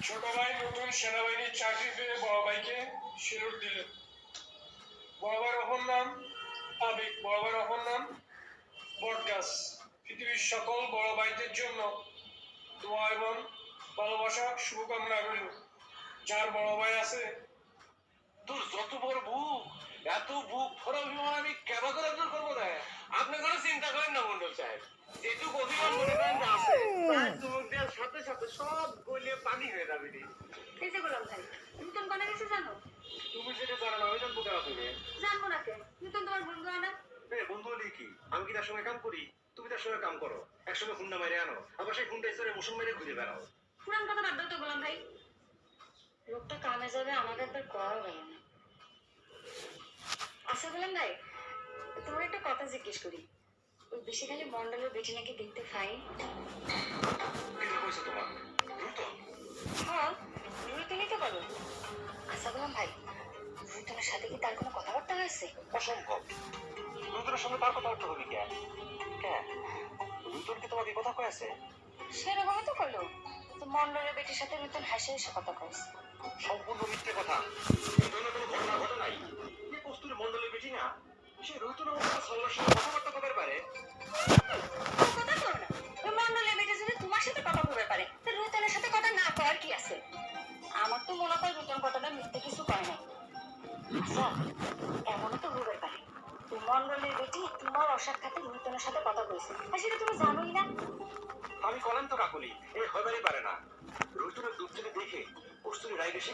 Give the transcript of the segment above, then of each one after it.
ছোট ভাই নতুন সেনাবাহিনীর চাকরি পেয়ে বড় ভাইকে শিরোর দিলেন। বড় ভাইয়ের অপর নাম আবেগ, বড় ভাইয়ের অপর নাম বটগাছ। পৃথিবীর সকল বড় ভাইদের জন্য দোয়া এবং ভালোবাসা শুভকামনা রইল। যার বড় ভাই আছে, তোর যত বড় বুক, এত বুক ভরা অভিমান আমি কেবা করে দূর করবো না। আপনি কোনো চিন্তা করেন না মন্ডল সাহেব, যেটুকু অভিমান মনে করেন যে আছে তার চুমুক দেওয়ার সাথে সাথে সব গলিয়ে পানি হয়ে যাবে। এই যে গোলাম ভাই, নতুন কোনে গেছে জানো? তুমি যেটা জানো না, আমি জানবো কেন? তুমি জানবো না কে? নতুন তোমার বন্ধু আনা। বন্ধু হলে কি আমি কি তার সঙ্গে কাম করি? তুমি তার সঙ্গে কাম করো, একসঙ্গে হুন্ডা মেরে আনো, আবার সেই হুন্ডা ইসরে মুসুম মেরে ঘুরে বেড়াও। পুরান কথা বাদ দাও তো গোলাম ভাই। লোকটা কামে যাবে আমাকে একবার করাও গেল না। আচ্ছা গোলাম ভাই, তোমার একটা কথা জিজ্ঞেস করি। ওই বেশিখালি মন্ডলের বেটি নাকি দেখতে ফাইন। কিন্তু কইছো তোমার দ্রুত? হ্যাঁ, রুইতনই তো বলো। আচ্ছা গোলাম ভাই, রুইতনের সাথে কি তার কোনো কথাবার্তা হয়েছে? অসম্ভব। রুতনের সঙ্গে তার কথা উঠতে হবে কেন? কেন রুতন কি তোমাকে কথা কয়েছে? সেরকমই তো করলো। তো মন্ডলের বেটির সাথে রুইতন হাসে এসে কথা কয়েছে। সম্পূর্ণ মিথ্যে কথা। এই ধরনের কোনো ঘটনা ঘটে নাই। যে কস্তুরী মন্ডলের বেটি না, সে রুতনের মতো সাল্লার সঙ্গে কথাবার্তা করতে পারে। কথা করো না। ওই মন্ডলের বেটি যদি তোমার সাথে কথা বলতে পারে, তো রুইতনের সাথে কথা না করার কি আছে? আমার তো মনে হয় রুইতন কথাটা মিথ্যে কিছু কয় না। আচ্ছা, এমনও তো হতে পারে ওই মন্ডলের বেটি তোমার অসাক্ষাতে রুইতনের সাথে কথা বলছে, আর সেটা তুমি জানোই না। আমি কলাম তো কাকুলি, এই হইবারই পারে না। রুতনের দূর থেকে দেখে কস্তুরী রায় বেশি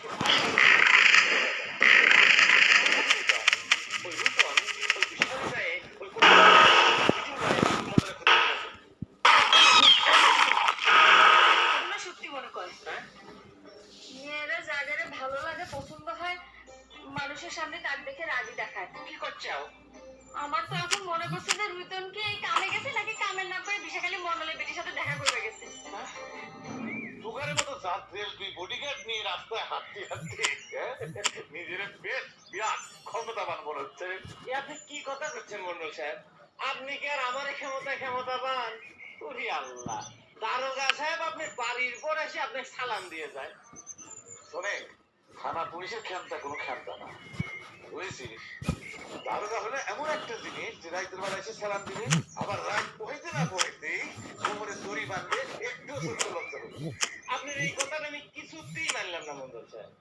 ওই রুতন ওই বিশাল গায়ে ওই সত্যি মনে করে মেয়েরা যাদের ভালো লাগে পছন্দ হয় মানুষের সামনে তার দেখে রাজি দেখায়। কি করছাও? আমার তো এখন মনে করছে যে রুইতন কি কামে গেছে নাকি কামের না করে বিশাখালী মন্ডলের বেটির সাথে দেখা করবে গেছে। সুগারের মতো জাত তেল দুই বডিগার্ড নিয়ে রাস্তায় হাঁটতে হাঁটতে নিজের বেশ বিরাট ক্ষমতাবান মনে হচ্ছে। আপনি কি কথা করছেন মন্ডল সাহেব? আপনি কি আর আমার ক্ষমতাবান? ওরে আল্লাহ, দারোগা সাহেব আপনি বাড়ির পর এসে আপনি সালাম দিয়ে যায়। শোনেন, থানা পুলিশের ক্ষমতা কোনো ক্ষমতা না, বুঝেছিস? দারোগা হলে এমন একটা জিনিস যে রাইতের বেলা এসে সালাম দিবে, আবার রাত পোহাইতে না পোহাইতেই কোমরে দড়ি বাঁধবে, একটু সত্য লজ্জা হবে। আপনার এই কথাটা আমি কিছুতেই মানলাম না মন্ডল সাহেব।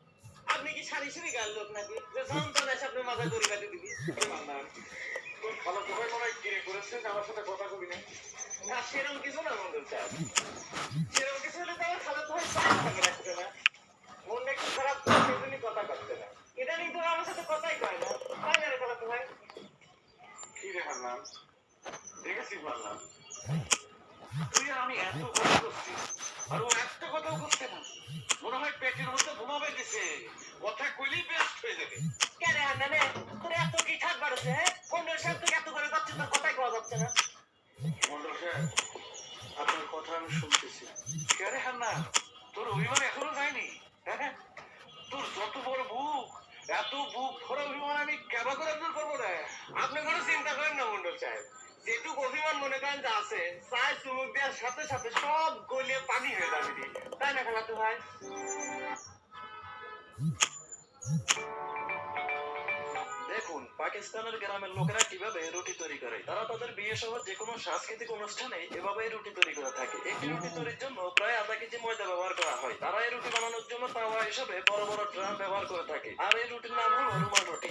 আপনি কি সারি সারি গাল লোক নাকি যে সন্তান এসে আপনার মাথায় দড়ি বাঁধে দিবি? তোর ভালো সবাই মনে হয় কিনে করেছেন আমার সাথে কথা কবি না। না সেরকম কিছু না মন্ডল সাহেব, সেরকম কিছু হলে তো আমার খালা তো হয় থাকে রাখছে না। মনটা একটু খারাপ করে সেজন্যই কথা করছে না। এটা নিয়ে তো আমার সাথে কথাই কয় না, তাই না রে খালা তো ভাই? কি রে মানলাম, দেখেছিস মানলাম, তুই আর আমি এত কথা করছি আর ও একটা কথাও করছে না। মনে হয় পেটের মধ্যে ঘুমাবে দিছে, কথা কইলেই বেস্ট হয়ে যাবে। কেন হান্নানে তোর এত কি ঠাট বাড়ছে? হ্যাঁ, মন্ডল সাহেব তোকে এত করে করছে, তোর কথাই কওয়া যাচ্ছে না। মন্ডল সাহেব, আপনার কথা আমি শুনতেছি। কে রে হান্না, তোর অভিমান এখনো যায়নি? হ্যাঁ, তোর যত বড় বুক, এত বুক ভরা অভিমান আমি কেবা করে দূর করবো না। আপনি কোনো চিন্তা করেন না মন্ডল সাহেব, যেটুকু অভিমান মনে করেন যে আছে চায় চুমুক দেওয়ার সাথে সাথে সব গলিয়ে পানি হয়ে যাবে। তাই না খালাতো ভাই? দেখুন পাকিস্তানের গ্রামের লোকেরা কিভাবে রুটি তৈরি করে। তারা তাদের বিয়ে সহ যে কোনো সাংস্কৃতিক অনুষ্ঠানে এভাবেই রুটি তৈরি করে থাকে। একটি রুটি তৈরির জন্য প্রায় আধা কেজি ময়দা ব্যবহার করা হয়। তারা এই রুটি বানানোর জন্য তাওয়া হিসেবে বড় বড় ড্রাম ব্যবহার করে থাকে, আর এই রুটির নাম হলো রুমাল রুটি।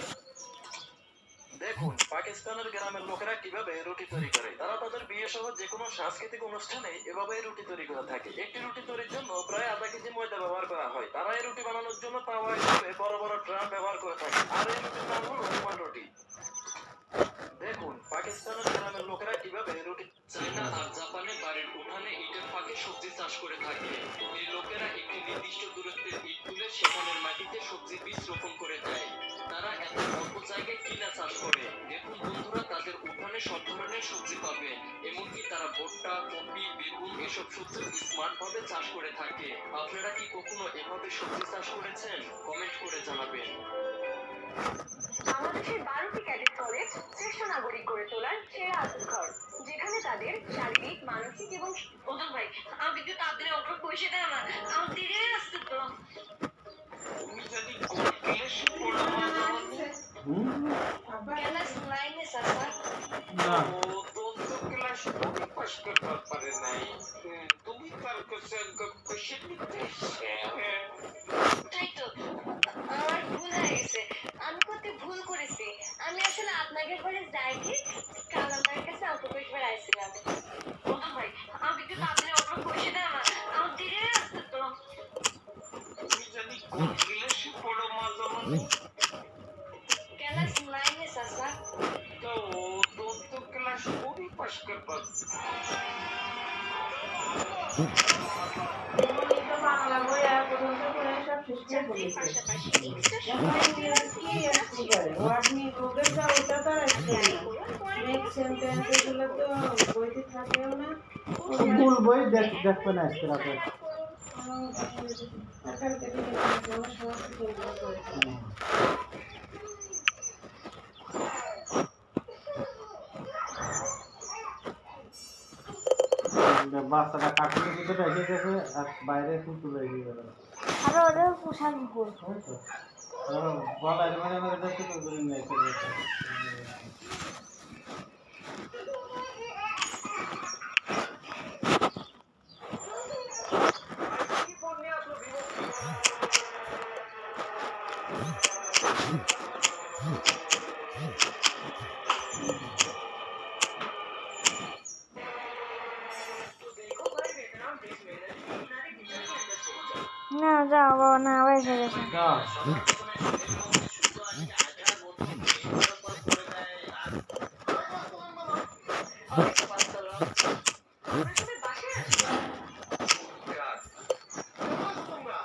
দেখুন পাকিস্তানের গ্রামের লোকেরা কিভাবে রুটি তৈরি করে। তারা তাদের বিয়ে সহ যে কোনো সাংস্কৃতিক অনুষ্ঠানে এভাবেই রুটি তৈরি করে থাকে। একটি রুটি তৈরির জন্য প্রায় আধা কেজি ময়দা ব্যবহার করা হয়। তারা এই রুটি বানানোর জন্য তাওয়া হিসেবে বড় বড় ড্রাম ব্যবহার করে থাকে, আর এই রুটির নাম হলো রুমাল রুটি। দেখুন পাকিস্তানের গ্রামের লোকেরা কিভাবে রুটি। চায়না আর জাপানে বাড়ির উঠানে ইটের ফাঁকে সবজি চাষ করে থাকে। এই লোকেরা একটি নির্দিষ্ট দূরত্বের ইট তুলে সেখানের মাটিতে সবজি বীজ রোপণ করে দেয়। তারা এত অল্প জায়গায় কিনা চাষ করে। দেখুন বন্ধুরা, তাদের উঠানে সব ধরনের সবজি পাবে, এমনকি তারা ভুট্টা, কপি, বেগুন এসব সবজি স্মার্ট ভাবে চাষ করে থাকে। আপনারা কি কখনো এভাবে সবজি চাষ করেছেন? কমেন্ট করে জানাবেন। বাংলাদেশের 12টি ক্যাডেট কলেজ শ্রেষ্ঠ নাগরিক গড়ে তোলার সেরা ঘর, যেখানে তাদের শারীরিক, মানসিক এবং ওজন ভাই আমাকে একটু তাড়াতাড়ি অগ্র পয়সা দেয় না, আমার দেরি হয়ে আসছে তো। তুমি যদি কোন ক্লাসে পড়ো ক্লাস 9 এ স্যার। না ও দন্ত ক্লাস পাস করতে পারে নাই তুমি তার কোশ্চেন নিতে তাই তো, আমার ভুল হয়ে গেছে, আমি করতে ভুল করেছি। আমি আসলে আপনাদের ঘরে যাইনি, কাল আমার কাছে অল্প পয়সা আইছিলাম। ওজন ভাই আমাকে একটু তাড়াতাড়ি অগ্র পয়সা দেয় না, আমার দেরি হয়ে আসছে তো। তুমি যদি কোন ক্লাসে পড়ো মাঝামাঝি ক্লাস 9 এ স্যার। তো দন্ত ক্লাস পাস করতে বাংলা বই আর পর্যন্ত পড়ে সব শেষ করে চাকরির বলেছে পাশাপাশি কি করে আপনি রোগের যা ওটা তো রাখছেন নেক্সট সেন্টেন্স এগুলো তো বইতে থাকেও না ভুল বই দেখবে না আজকে রাতে সরকার থেকে কোনো সমস্যা তৈরি করেছে বাচ্চাটা কাকুর ভিতরে রেখে গেছে আর বাইরে কুকুর রেখে গেল আর ওদের পোশাক ভুল বলার মানে দেখতে করে নিয়ে চলে না যাও বাবা না আবার এসে গেছে যা তোমরা